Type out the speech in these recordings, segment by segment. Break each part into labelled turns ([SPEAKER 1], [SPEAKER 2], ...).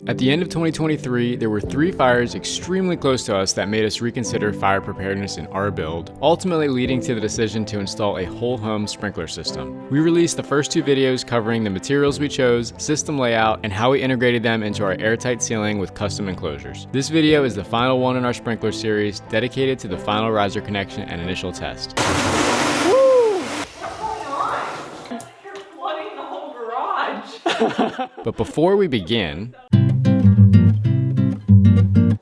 [SPEAKER 1] At the end of 2023, there were 3 fires extremely close to us that made us reconsider fire preparedness in our build, ultimately leading to the decision to install a whole home sprinkler system. We released the first 2 videos covering the materials we chose, system layout, and how we integrated them into our airtight ceiling with custom enclosures. This video is the final one in our sprinkler series, dedicated to the final riser connection and initial test. But before we begin,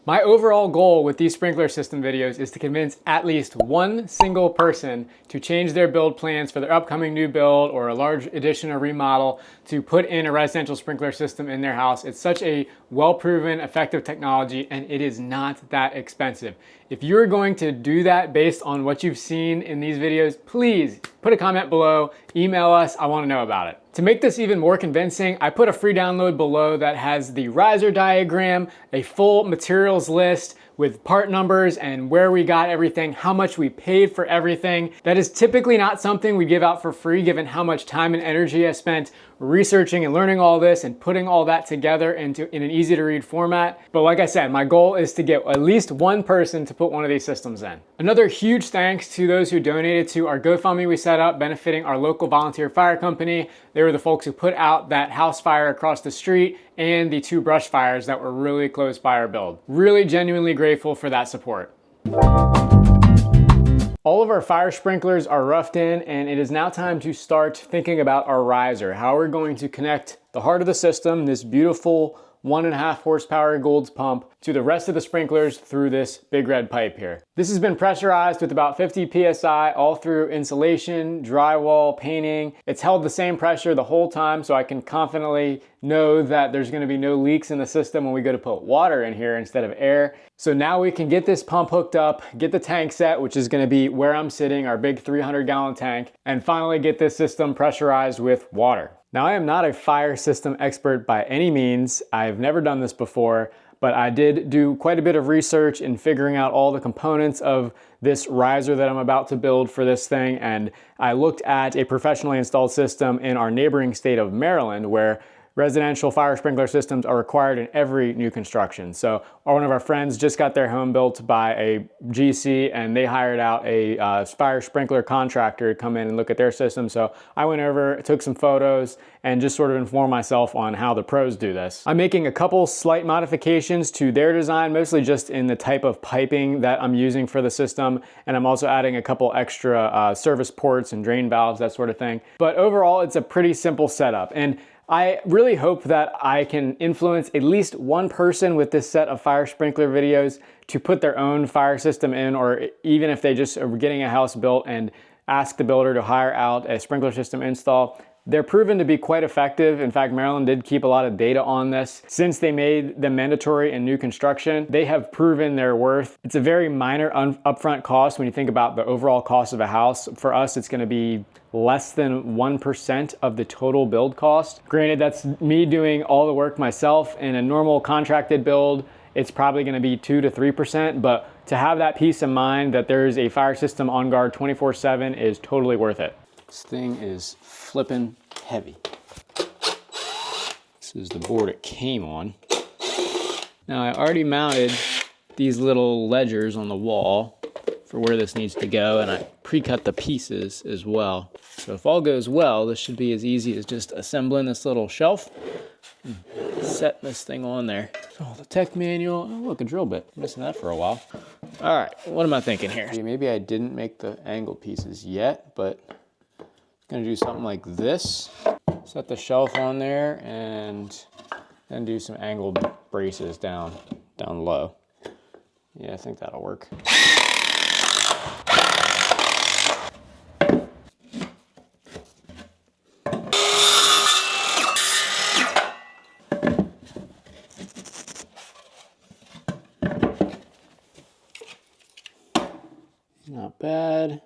[SPEAKER 1] my overall goal with these sprinkler system videos is to convince at least one single person to change their build plans for their upcoming new build or a large addition or remodel to put in a residential sprinkler system in their house. It's such a well-proven, effective technology, and it is not that expensive. If you're going to do that based on what you've seen in these videos, please put a comment below, email us, I want to know about it. To make this even more convincing, I put a free download below that has the riser diagram, a full materials list with part numbers and where we got everything, how much we paid for everything. That is typically not something we give out for free, given how much time and energy I spent researching and learning all this and putting all that together in an easy to read format. But like I said, my goal is to get at least one person to put one of these systems in. Another huge thanks to those who donated to our GoFundMe we set up benefiting our local volunteer fire company. They were the folks who put out that house fire across the street and the 2 brush fires that were really close by our build. Really genuinely grateful for that support. All of our fire sprinklers are roughed in, and it is now time to start thinking about our riser, how we're going to connect the heart of the system, this beautiful 1.5 horsepower Goulds pump, to the rest of the sprinklers through this big red pipe here. This has been pressurized with about 50 PSI all through insulation, drywall, painting. It's held the same pressure the whole time, so I can confidently know that there's gonna be no leaks in the system when we go to put water in here instead of air. So now we can get this pump hooked up, get the tank set, which is gonna be where I'm sitting, our big 300-gallon tank, and finally get this system pressurized with water. Now, I am not a fire system expert by any means. I've never done this before, but I did do quite a bit of research in figuring out all the components of this riser that I'm about to build for this thing, and I looked at a professionally installed system in our neighboring state of Maryland, where residential fire sprinkler systems are required in every new construction. So one of our friends just got their home built by a GC, and they hired out a fire sprinkler contractor to come in and look at their system. So I went over, took some photos, and just sort of informed myself on how the pros do this. I'm making a couple slight modifications to their design, mostly just in the type of piping that I'm using for the system. And I'm also adding a couple extra service ports and drain valves, that sort of thing. But overall, it's a pretty simple setup. And I really hope that I can influence at least one person with this set of fire sprinkler videos to put their own fire system in, or even if they just are getting a house built and ask the builder to hire out a sprinkler system install. They're proven to be quite effective. In fact, Maryland did keep a lot of data on this. Since they made them mandatory in new construction, they have proven their worth. It's a very minor upfront cost when you think about the overall cost of a house. For us, it's gonna be less than 1% of the total build cost. Granted, that's me doing all the work myself. In a normal contracted build, it's probably gonna be 2 to 3%, but to have that peace of mind that there's a fire system on guard 24/7 is totally worth it. This thing is flipping heavy. This is the board it came on. Now, I already mounted these little ledgers on the wall for where this needs to go, and I pre-cut the pieces as well. So if all goes well, this should be as easy as just assembling this little shelf and setting this thing on there. Oh, the tech manual. Oh, look, a drill bit. Missing that for a while. All right, what am I thinking here? Maybe I didn't make the angle pieces yet, but gonna do something like this. Set the shelf on there and then do some angled braces down low. Yeah, I think that'll work. Not bad.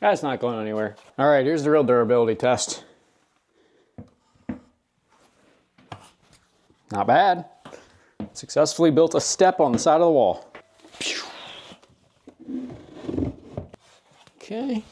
[SPEAKER 1] That's not going anywhere. All right, here's the real durability test. Not bad. Successfully built a step on the side of the wall. Okay.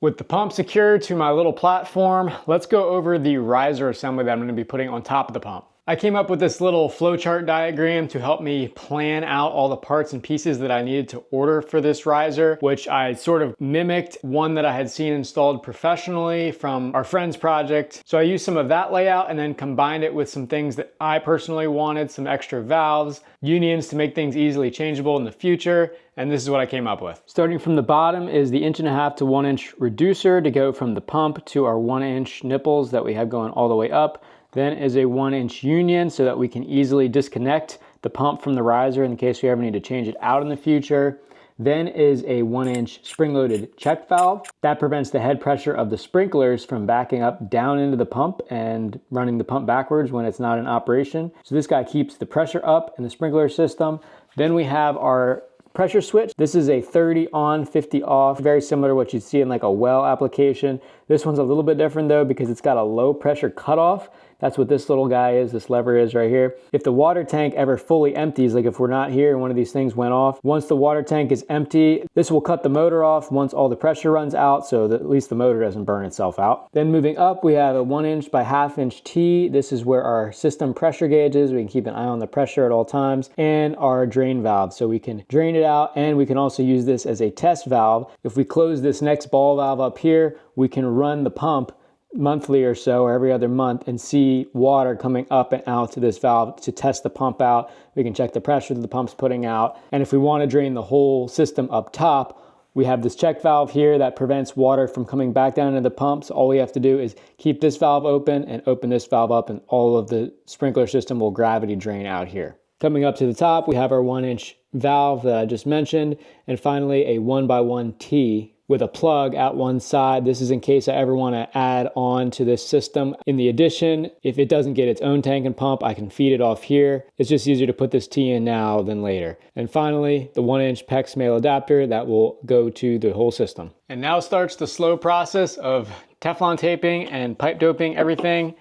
[SPEAKER 1] With the pump secured to my little platform, let's go over the riser assembly that I'm going to be putting on top of the pump. I came up with this little flowchart diagram to help me plan out all the parts and pieces that I needed to order for this riser, which I sort of mimicked one that I had seen installed professionally from our friend's project. So I used some of that layout and then combined it with some things that I personally wanted, some extra valves, unions to make things easily changeable in the future, and this is what I came up with. Starting from the bottom is the 1.5 to 1 inch reducer to go from the pump to our 1 inch nipples that we have going all the way up. Then is a 1 inch union so that we can easily disconnect the pump from the riser in case we ever need to change it out in the future. Then is a 1 inch spring-loaded check valve. That prevents the head pressure of the sprinklers from backing up down into the pump and running the pump backwards when it's not in operation. So this guy keeps the pressure up in the sprinkler system. Then we have our pressure switch. This is a 30 on, 50 off, very similar to what you'd see in like a well application. This one's a little bit different though because it's got a low pressure cutoff. That's what this little guy is, this lever is right here. If the water tank ever fully empties, like if we're not here and one of these things went off, once the water tank is empty, this will cut the motor off once all the pressure runs out so that at least the motor doesn't burn itself out. Then moving up, we have a 1 inch by 1/2 inch T. This is where our system pressure gauge is. We can keep an eye on the pressure at all times, and our drain valve. So we can drain it out, and we can also use this as a test valve. If we close this next ball valve up here, we can run the pump monthly or so, or every other month, and see water coming up and out to this valve to test the pump out. We can check the pressure that the pump's putting out. And if we want to drain the whole system up top, we have this check valve here that prevents water from coming back down into the pump. So all we have to do is keep this valve open and open this valve up, and all of the sprinkler system will gravity drain out here. Coming up to the top, we have our 1 inch valve that I just mentioned, and finally a 1x1 T with a plug at one side. This is in case I ever want to add on to this system. In the addition, if it doesn't get its own tank and pump, I can feed it off here. It's just easier to put this T in now than later. And finally, the 1 inch PEX male adapter that will go to the whole system. And now starts the slow process of Teflon taping and pipe doping everything,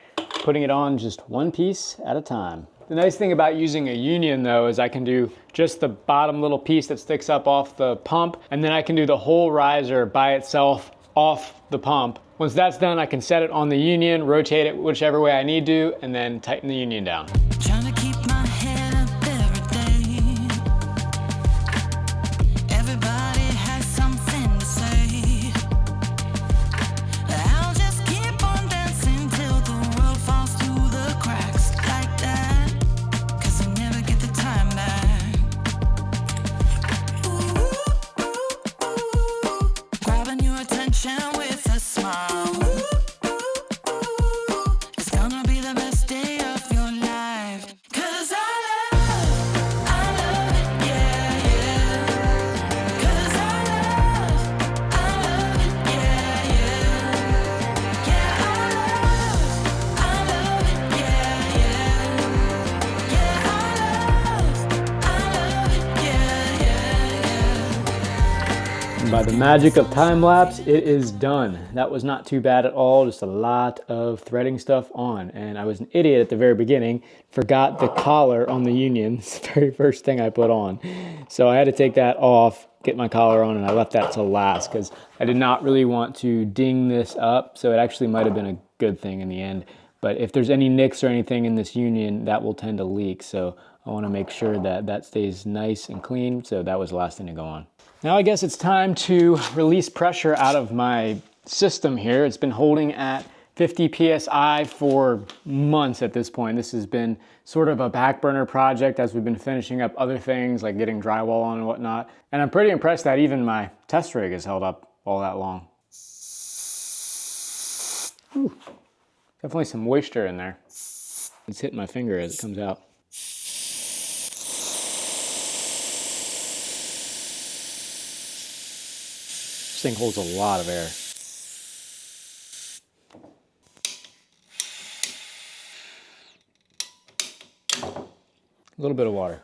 [SPEAKER 1] putting it on just one piece at a time. The nice thing about using a union though is I can do just the bottom little piece that sticks up off the pump, and then I can do the whole riser by itself off the pump. Once that's done, I can set it on the union, rotate it whichever way I need to, and then tighten the union down. By the magic of time lapse, it is done. That was not too bad at all, just a lot of threading stuff on. And I was an idiot at the very beginning, forgot the collar on the union. It's the very first thing I put on. So I had to take that off, get my collar on, and I left that till last because I did not really want to ding this up. So it actually might have been a good thing in the end. But if there's any nicks or anything in this union, that will tend to leak. So I want to make sure that that stays nice and clean. So that was the last thing to go on. Now I guess it's time to release pressure out of my system here. It's been holding at 50 PSI for months at this point. This has been sort of a back burner project as we've been finishing up other things like getting drywall on and whatnot. And I'm pretty impressed that even my test rig has held up all that long. Whew. Definitely some moisture in there. It's hitting my finger as it comes out. This thing holds a lot of air. A little bit of water.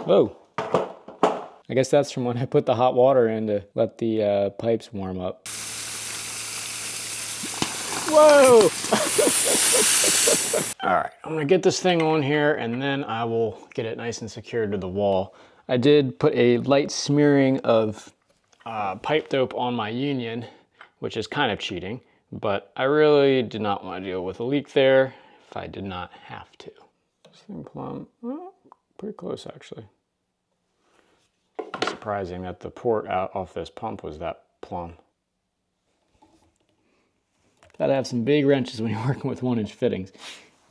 [SPEAKER 1] Whoa. I guess that's from when I put the hot water in to let the pipes warm up. Whoa! All right, I'm gonna get this thing on here and then I will get it nice and secured to the wall. I did put a light smearing of pipe dope on my union, which is kind of cheating, but I really did not want to deal with a leak there if I did not have to. This thing plumb, oh, pretty close actually. It's surprising that the port out off this pump was that plumb. Gotta have some big wrenches when you're working with 1-inch fittings.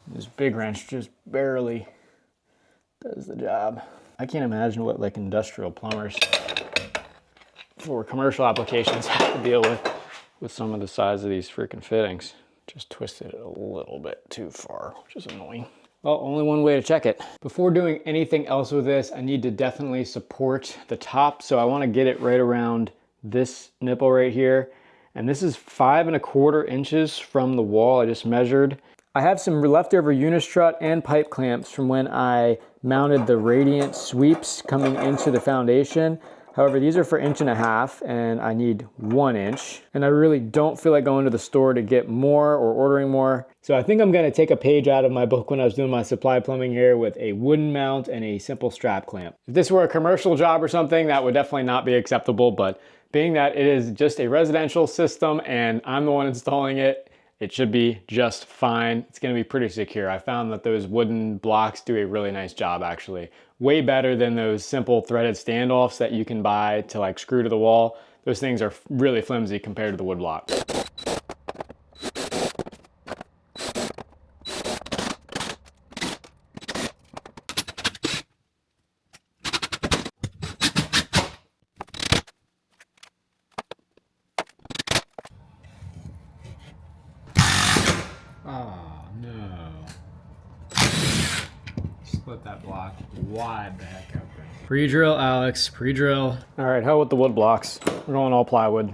[SPEAKER 1] This big wrench just barely does the job. I can't imagine what like industrial plumbers for commercial applications have to deal with some of the size of these freaking fittings. Just twisted it a little bit too far, which is annoying. Well, only one way to check it. Before doing anything else with this, I need to definitely support the top. So I want to get it right around this nipple right here. And this is 5 1/4 inches from the wall I just measured. I have some leftover unistrut and pipe clamps from when I mounted the radiant sweeps coming into the foundation. However, these are for 1.5 inches and I need 1 inch. And I really don't feel like going to the store to get more or ordering more. So I think I'm gonna take a page out of my book when I was doing my supply plumbing here with a wooden mount and a simple strap clamp. If this were a commercial job or something, that would definitely not be acceptable, but being that it is just a residential system and I'm the one installing it, it should be just fine. It's gonna be pretty secure. I found that those wooden blocks do a really nice job actually. Way better than those simple threaded standoffs that you can buy to like screw to the wall. Those things are really flimsy compared to the wood block. Oh no. Split that block wide the heck open. Pre-drill, Alex, pre-drill. All right, hell with the wood blocks. We're going all plywood.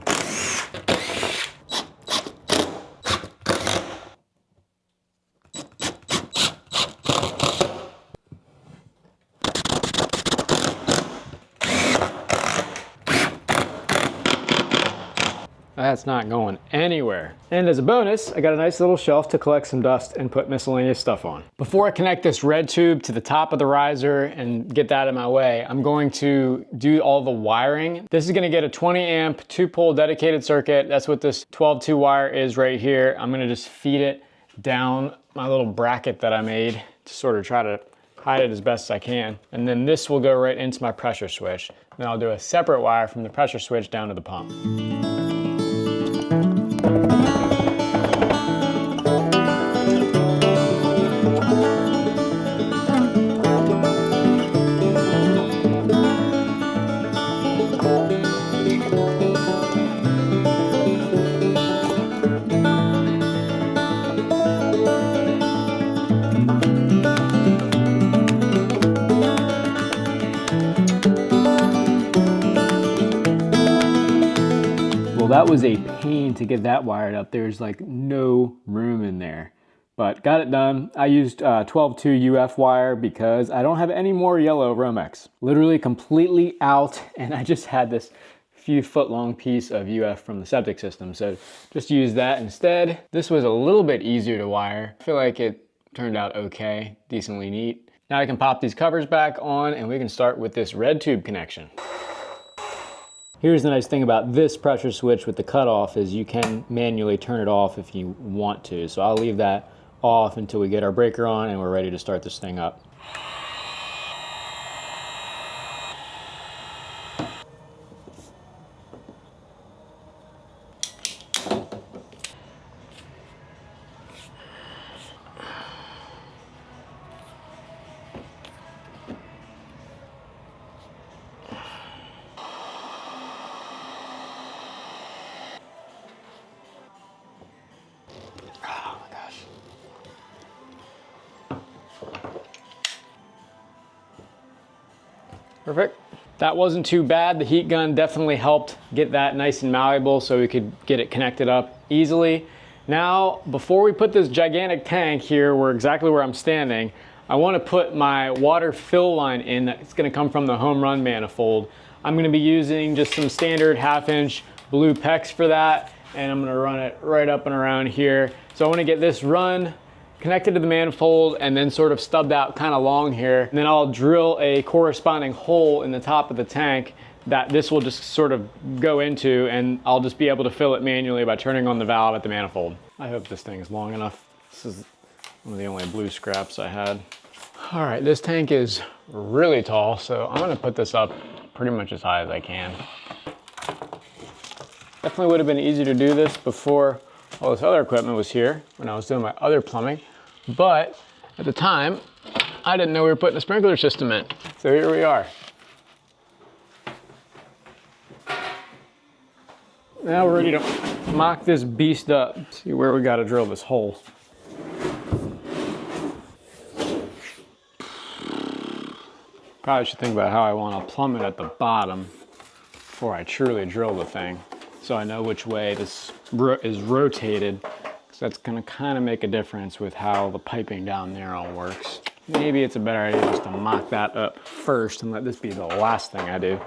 [SPEAKER 1] That's not going anywhere. And as a bonus, I got a nice little shelf to collect some dust and put miscellaneous stuff on. Before I connect this red tube to the top of the riser and get that out of my way, I'm going to do all the wiring. This is gonna get a 20 amp 2-pole dedicated circuit. That's what this 12-2 wire is right here. I'm gonna just feed it down my little bracket that I made to sort of try to hide it as best as I can. And then this will go right into my pressure switch. Then I'll do a separate wire from the pressure switch down to the pump. That was a pain to get that wired up. There's like no room in there, but got it done. I used 12-2 UF wire because I don't have any more yellow Romex. Literally completely out, and I just had this few foot long piece of UF from the septic system, so just use that instead. This was a little bit easier to wire. I feel like it turned out okay, decently neat. Now I can pop these covers back on and we can start with this red tube connection. Here's the nice thing about this pressure switch with the cutoff is you can manually turn it off if you want to. So I'll leave that off until we get our breaker on and we're ready to start this thing up. Perfect. That wasn't too bad. The heat gun definitely helped get that nice and malleable so we could get it connected up easily. Now, before we put this gigantic tank here, exactly where I'm standing, I want to put my water fill line in. It's going to come from the Home Run manifold. I'm going to be using just some standard 1/2 inch blue PEX for that, and I'm going to run it right up and around here. So I want to get this run connected to the manifold and then sort of stubbed out kind of long here. And then I'll drill a corresponding hole in the top of the tank that this will just sort of go into, and I'll just be able to fill it manually by turning on the valve at the manifold. I hope this thing is long enough. This is one of the only blue scraps I had. All right, this tank is really tall, so I'm gonna put this up pretty much as high as I can. Definitely would have been easy to do this before all this other equipment was here, when I was doing my other plumbing, but at the time, I didn't know we were putting a sprinkler system in. So here we are. Now we're ready to mock this beast up. See where we gotta drill this hole. Probably should think about how I want to plumb it at the bottom before I truly drill the thing, so I know which way this is rotated, because that's gonna kind of make a difference with how the piping down there all works. Maybe it's a better idea just to mock that up first and let this be the last thing I do.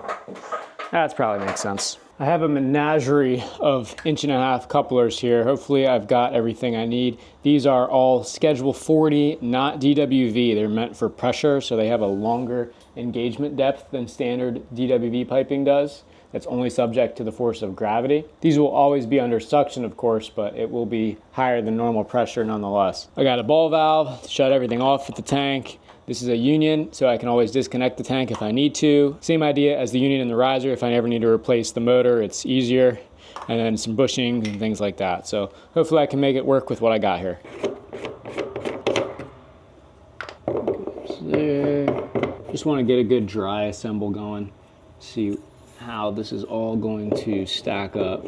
[SPEAKER 1] That probably makes sense. I have a menagerie of 1.5-inch couplers here. Hopefully I've got everything I need. These are all Schedule 40, not DWV. They're meant for pressure, so they have a longer engagement depth than standard DWV piping does. That's only subject to the force of gravity. These will always be under suction, of course, but it will be higher than normal pressure nonetheless. I got a ball valve to shut everything off at the tank. This is a union, so I can always disconnect the tank if I need to. Same idea as the union in the riser. If I ever need to replace the motor, it's easier. And then some bushings and things like that. So hopefully I can make it work with what I got here. Just want to get a good dry assemble going. See how this is all going to stack up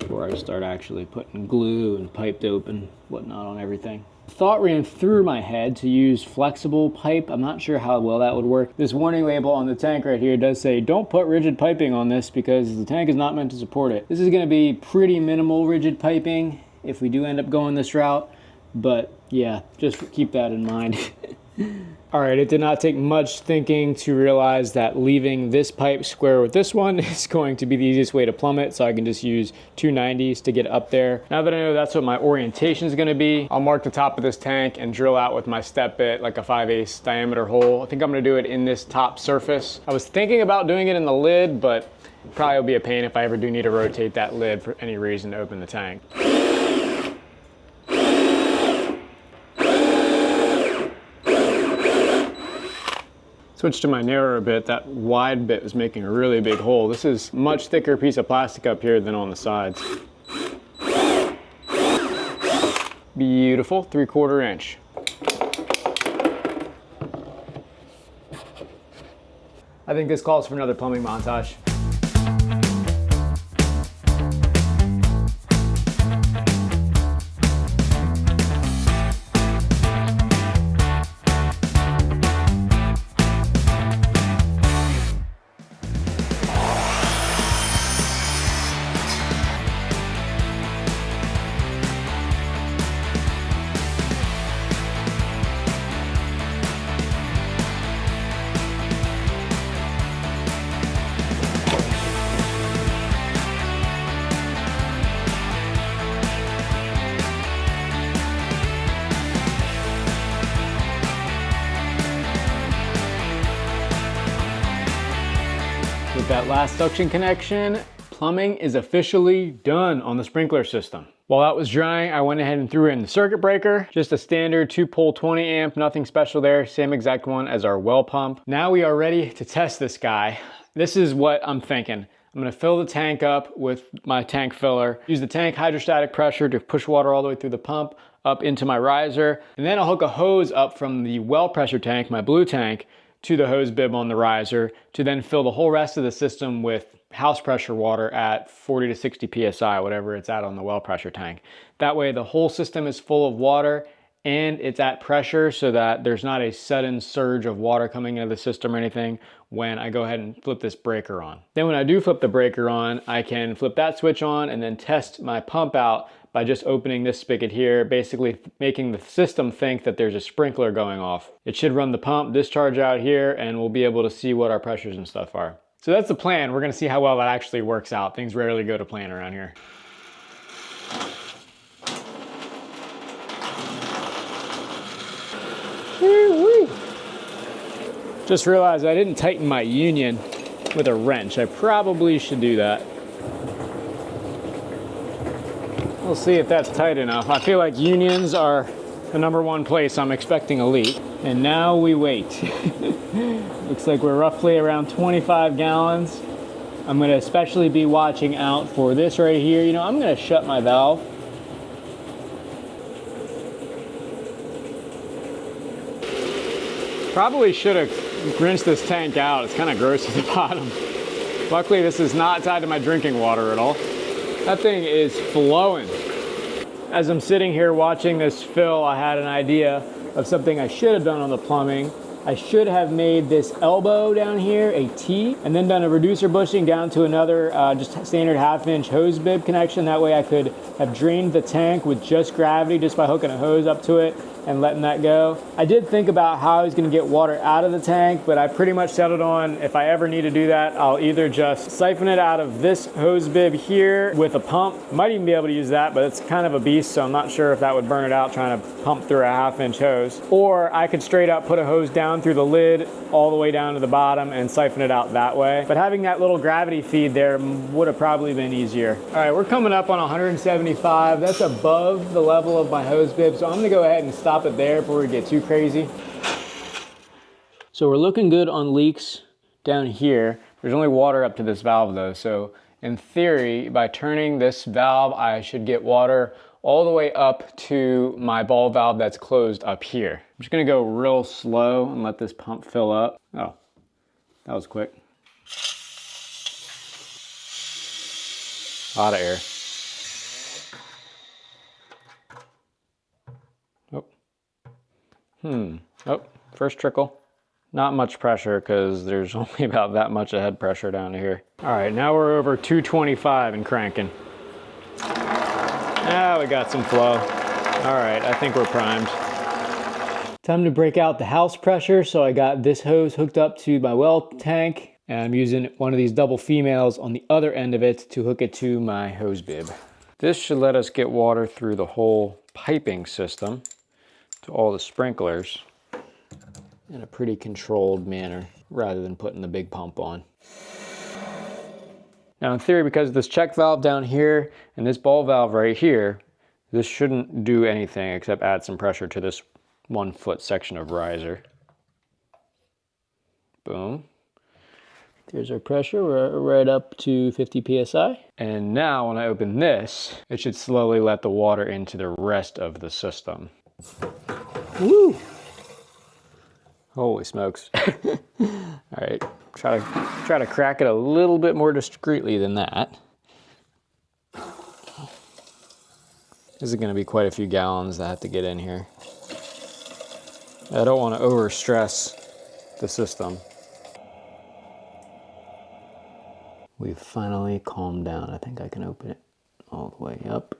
[SPEAKER 1] before I start actually putting glue and pipe dope and whatnot on everything. Thought ran through my head to use flexible pipe. I'm not sure how well that would work. This warning label on the tank right here does say don't put rigid piping on this because the tank is not meant to support it. This is going to be pretty minimal rigid piping if we do end up going this route, but yeah, just keep that in mind. All right, it did not take much thinking to realize that leaving this pipe square with this one is going to be the easiest way to plumb it, so I can just use 290s to get up there. Now that I know that's what my orientation is going to be, I'll mark the top of this tank and drill out with my step bit like a 5/8 diameter hole. I think I'm going to do it in this top surface. I was thinking about doing it in the lid, but it probably will be a pain if I ever do need to rotate that lid for any reason to open the tank. Switch to my narrower bit. That wide bit was making a really big hole. This is a much thicker piece of plastic up here than on the sides. Beautiful, 3/4 inch. I think this calls for another plumbing montage. With that last suction connection, plumbing is officially done on the sprinkler system. While that was drying, I went ahead and threw in the circuit breaker, just a standard 2-pole 20 amp, nothing special there, same exact one as our well pump. Now we are ready to test this guy. This is what I'm thinking. I'm gonna fill the tank up with my tank filler, use the tank hydrostatic pressure to push water all the way through the pump up into my riser, and then I'll hook a hose up from the well pressure tank, my blue tank, to the hose bib on the riser to then fill the whole rest of the system with house pressure water at 40 to 60 PSI, whatever it's at on the well pressure tank. That way the whole system is full of water and it's at pressure so that there's not a sudden surge of water coming into the system or anything when I go ahead and flip this breaker on. Then when I do flip the breaker on, I can flip that switch on and then test my pump out by just opening this spigot here, basically making the system think that there's a sprinkler going off. It should run the pump, discharge out here, and we'll be able to see what our pressures and stuff are. So that's the plan. We're gonna see how well that actually works out. Things rarely go to plan around here. Woo-wee. Just realized I didn't tighten my union with a wrench. I probably should do that. We'll see if that's tight enough. I feel like unions are the #1 place I'm expecting a leak. And now we wait. Looks like we're roughly around 25 gallons. I'm gonna especially be watching out for this right here. You know, I'm gonna shut my valve. Probably should have rinsed this tank out. It's kind of gross at the bottom. Luckily, this is not tied to my drinking water at all. That thing is flowing. As I'm sitting here watching this fill, I had an idea of something I should have done on the plumbing. I should have made this elbow down here a T and then done a reducer bushing down to another just standard 1/2-inch hose bib connection. That way I could have drained the tank with just gravity just by hooking a hose up to it and letting that go. I did think about how I was gonna get water out of the tank, but I pretty much settled on if I ever need to do that, I'll either just siphon it out of this hose bib here with a pump. Might even be able to use that, but it's kind of a beast, so I'm not sure if that would burn it out trying to pump through a 1/2-inch hose. Or I could straight up put a hose down through the lid all the way down to the bottom and siphon it out that way. But having that little gravity feed there would have probably been easier. All right, we're coming up on 175. That's above the level of my hose bib, so I'm gonna go ahead and stop it there before we get too crazy. So we're looking good on leaks down here. There's only water up to this valve though, so in theory, by turning this valve, I should get water all the way up to my ball valve that's closed up here. I'm just gonna go real slow and let this pump fill up. Oh, that was quick. A lot of air. Oh, first trickle. Not much pressure because there's only about that much of head pressure down here. All right, now we're over 225 and cranking. Now we got some flow. All right, I think we're primed. Time to break out the house pressure. So I got this hose hooked up to my well tank, and I'm using one of these double females on the other end of it to hook it to my hose bib. This should let us get water through the whole piping system to all the sprinklers in a pretty controlled manner rather than putting the big pump on. Now in theory, because of this check valve down here and this ball valve right here, this shouldn't do anything except add some pressure to this 1-foot section of riser. Boom. There's our pressure, we're right up to 50 PSI. And now when I open this, it should slowly let the water into the rest of the system. Woo! Holy smokes. All right, try to crack it a little bit more discreetly than that. This is gonna be quite a few gallons that have to get in here. I don't wanna overstress the system. We've finally calmed down. I think I can open it all the way up.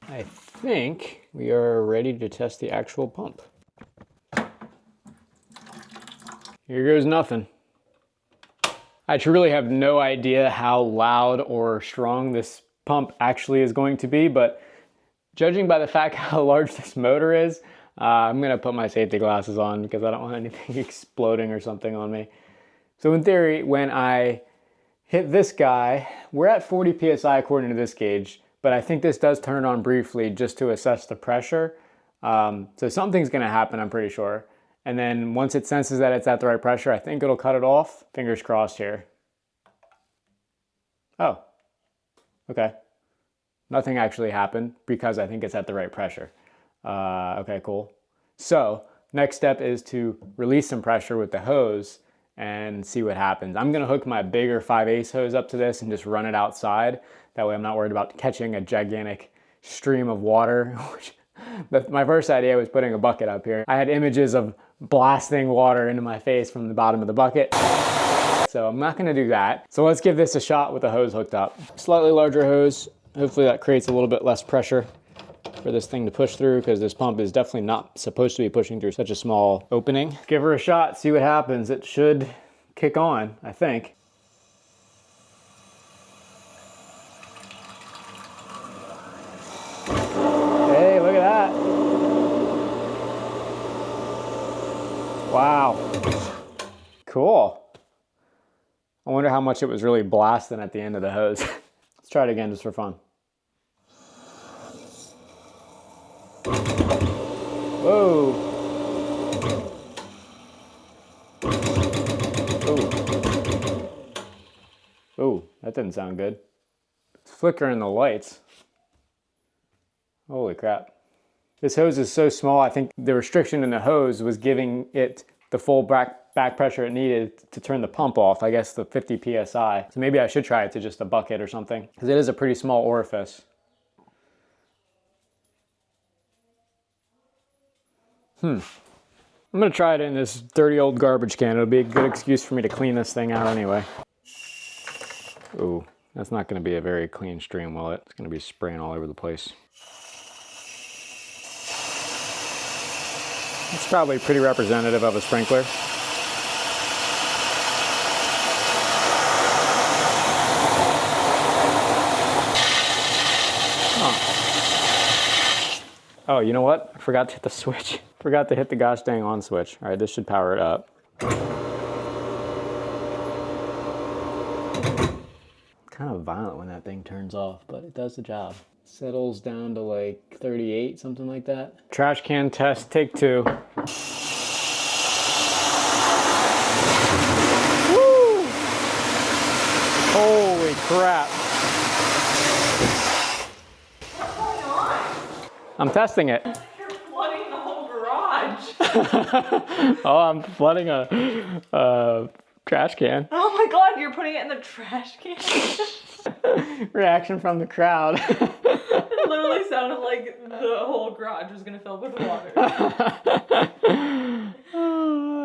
[SPEAKER 1] I think we are ready to test the actual pump. Here goes nothing. I truly have no idea how loud or strong this pump actually is going to be, but judging by the fact how large this motor is, I'm gonna put my safety glasses on because I don't want anything exploding or something on me. So in theory, when I hit this guy, we're at 40 PSI according to this gauge, but I think this does turn on briefly just to assess the pressure. So something's gonna happen, I'm pretty sure. And then once it senses that it's at the right pressure, I think it'll cut it off. Fingers crossed here. Oh, okay. Nothing actually happened because I think it's at the right pressure. Okay, cool. So next step is to release some pressure with the hose and see what happens. I'm gonna hook my bigger 5/8 hose up to this and just run it outside. That way I'm not worried about catching a gigantic stream of water. My first idea was putting a bucket up here. I had images of blasting water into my face from the bottom of the bucket. So I'm not gonna do that. So let's give this a shot with the hose hooked up. Slightly larger hose. Hopefully that creates a little bit less pressure for this thing to push through, because this pump is definitely not supposed to be pushing through such a small opening. Give her a shot, see what happens. It should kick on, I think. Hey, look at that. Wow. Cool. I wonder how how much it was really blasting at the end of the hose. Let's try it again just for fun. Whoa. Oh, that didn't sound good. It's flickering the lights. Holy crap. This hose is so small, I think the restriction in the hose was giving it the full back pressure it needed to turn the pump off, I guess the 50 PSI. So maybe I should try it to just a bucket or something, because it is a pretty small orifice. I'm gonna try it in this dirty old garbage can. It'll be a good excuse for me to clean this thing out anyway. Ooh, that's not gonna be a very clean stream, will it? It's gonna be spraying all over the place. It's probably pretty representative of a sprinkler. Oh, you know what? I forgot to hit the switch. Forgot to hit the gosh dang on switch. All right, this should power it up. Kind of violent when that thing turns off, but it does the job. Settles down to like 38, something like that. Trash can test, take 2. Woo! Holy crap.
[SPEAKER 2] What's going on?
[SPEAKER 1] I'm testing it.
[SPEAKER 2] You're flooding the whole garage.
[SPEAKER 1] Oh, I'm flooding a trash can.
[SPEAKER 2] Oh my god, you're putting it in the trash can.
[SPEAKER 1] Reaction from the crowd.
[SPEAKER 2] It literally sounded like the whole garage was gonna fill with water.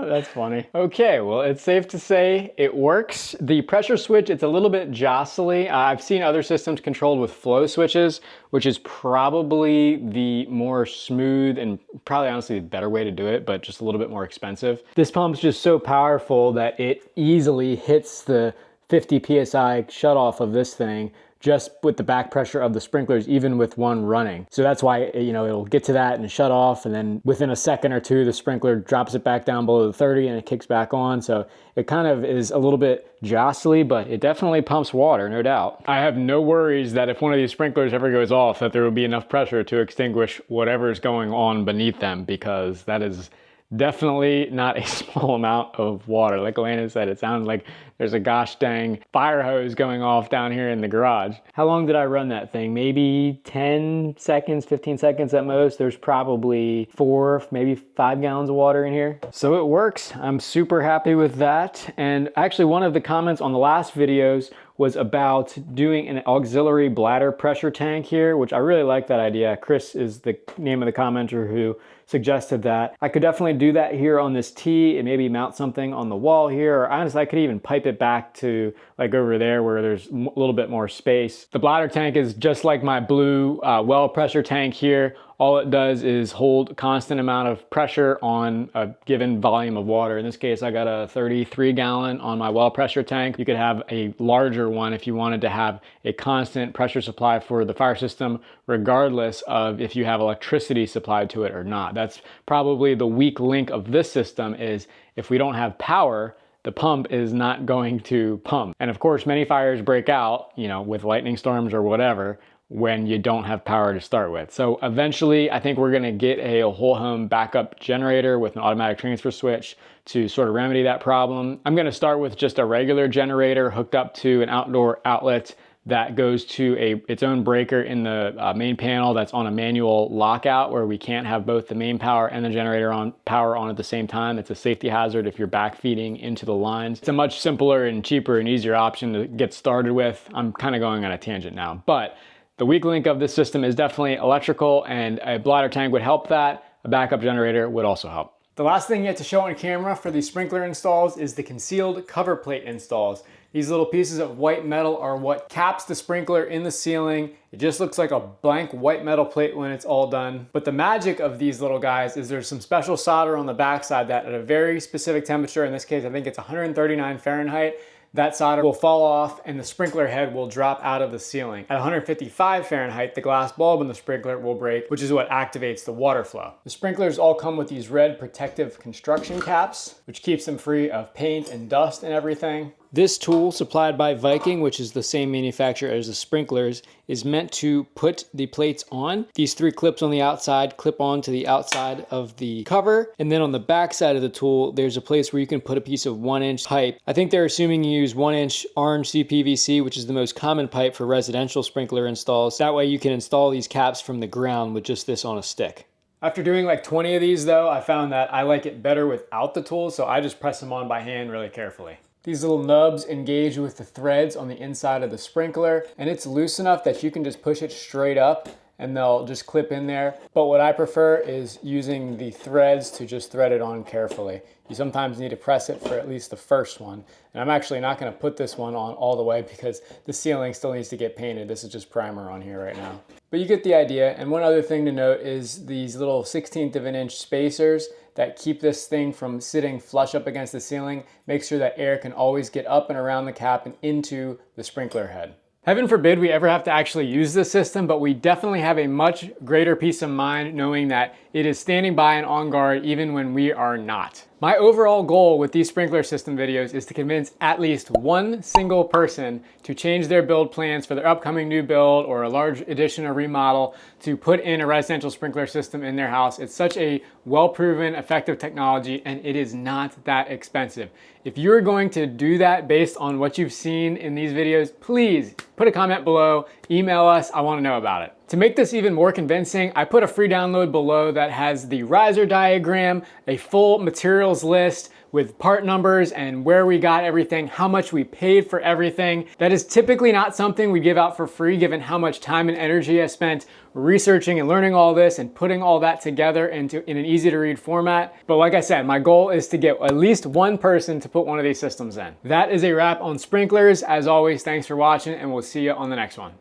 [SPEAKER 1] That's funny. Okay, well, it's safe to say it works. The pressure switch, it's a little bit jostly. I've seen other systems controlled with flow switches, which is probably the more smooth and probably honestly the better way to do it, but just a little bit more expensive. This pump's just so powerful that it easily hits the 50 PSI shutoff of this thing just with the back pressure of the sprinklers, even with one running. So that's why, you know, it'll get to that and shut off, and then within a second or two, the sprinkler drops it back down below the 30 and it kicks back on. So it kind of is a little bit jostly, but it definitely pumps water, no doubt. I have no worries that if one of these sprinklers ever goes off, that there will be enough pressure to extinguish whatever is going on beneath them, because that is definitely not a small amount of water. Like Elena said, it sounds like there's a gosh dang fire hose going off down here in the garage. How long did I run that thing? Maybe 10 seconds, 15 seconds at most. There's probably 4, maybe 5 gallons of water in here. So it works. I'm super happy with that. And actually one of the comments on the last videos was about doing an auxiliary bladder pressure tank here, which I really like that idea. Chris is the name of the commenter who suggested that. I could definitely do that here on this tee and maybe mount something on the wall here, or honestly I could even pipe it back to like over there where there's a little bit more space. The bladder tank is just like my blue well pressure tank here. All it does is hold a constant amount of pressure on a given volume of water. In this case, I got a 33 gallon on my well pressure tank. You could have a larger one if you wanted to have a constant pressure supply for the fire system, regardless of if you have electricity supplied to it or not. That's probably the weak link of this system, is if we don't have power, the pump is not going to pump. And of course, many fires break out, you know, with lightning storms or whatever, when you don't have power to start with. So eventually I think we're gonna get a whole home backup generator with an automatic transfer switch to sort of remedy that problem. I'm gonna start with just a regular generator hooked up to an outdoor outlet that goes to its own breaker in the main panel that's on a manual lockout, where we can't have both the main power and the generator power on at the same time. It's a safety hazard if you're backfeeding into the lines. It's a much simpler and cheaper and easier option to get started with. I'm kind of going on a tangent now, but the weak link of this system is definitely electrical, and a bladder tank would help that. A backup generator would also help. The last thing yet to show on camera for these sprinkler installs is the concealed cover plate installs. These little pieces of white metal are what caps the sprinkler in the ceiling. It just looks like a blank white metal plate when it's all done. But the magic of these little guys is there's some special solder on the backside that at a very specific temperature, in this case I think it's 139 Fahrenheit, that solder will fall off and the sprinkler head will drop out of the ceiling. At 155 Fahrenheit, the glass bulb in the sprinkler will break, which is what activates the water flow. The sprinklers all come with these red protective construction caps, which keeps them free of paint and dust and everything. This tool, supplied by Viking, which is the same manufacturer as the sprinklers, is meant to put the plates on. These 3 clips on the outside clip on to the outside of the cover, and then on the back side of the tool, there's a place where you can put a piece of 1-inch pipe. I think they're assuming you use 1-inch orange CPVC, which is the most common pipe for residential sprinkler installs. That way you can install these caps from the ground with just this on a stick. After doing like 20 of these though, I found that I like it better without the tool, so I just press them on by hand really carefully. These little nubs engage with the threads on the inside of the sprinkler, and it's loose enough that you can just push it straight up and they'll just clip in there. But what I prefer is using the threads to just thread it on carefully. You sometimes need to press it for at least the first one. And I'm actually not gonna put this one on all the way because the ceiling still needs to get painted. This is just primer on here right now. But you get the idea. And one other thing to note is these little 1/16 of an inch spacers that keep this thing from sitting flush up against the ceiling. Make sure that air can always get up and around the cap and into the sprinkler head. Heaven forbid we ever have to actually use this system, but we definitely have a much greater peace of mind knowing that it is standing by and on guard even when we are not. My overall goal with these sprinkler system videos is to convince at least one single person to change their build plans for their upcoming new build or a large addition or remodel to put in a residential sprinkler system in their house. It's such a well-proven, effective technology, and it is not that expensive. If you're going to do that based on what you've seen in these videos, please put a comment below, email us, I want to know about it. To make this even more convincing, I put a free download below that has the riser diagram, a full materials list with part numbers and where we got everything, how much we paid for everything. That is typically not something we give out for free given how much time and energy I spent researching and learning all this and putting all that together in an easy to read format. But like I said, my goal is to get at least one person to put one of these systems in. That is a wrap on sprinklers. As always, thanks for watching and we'll see you on the next one.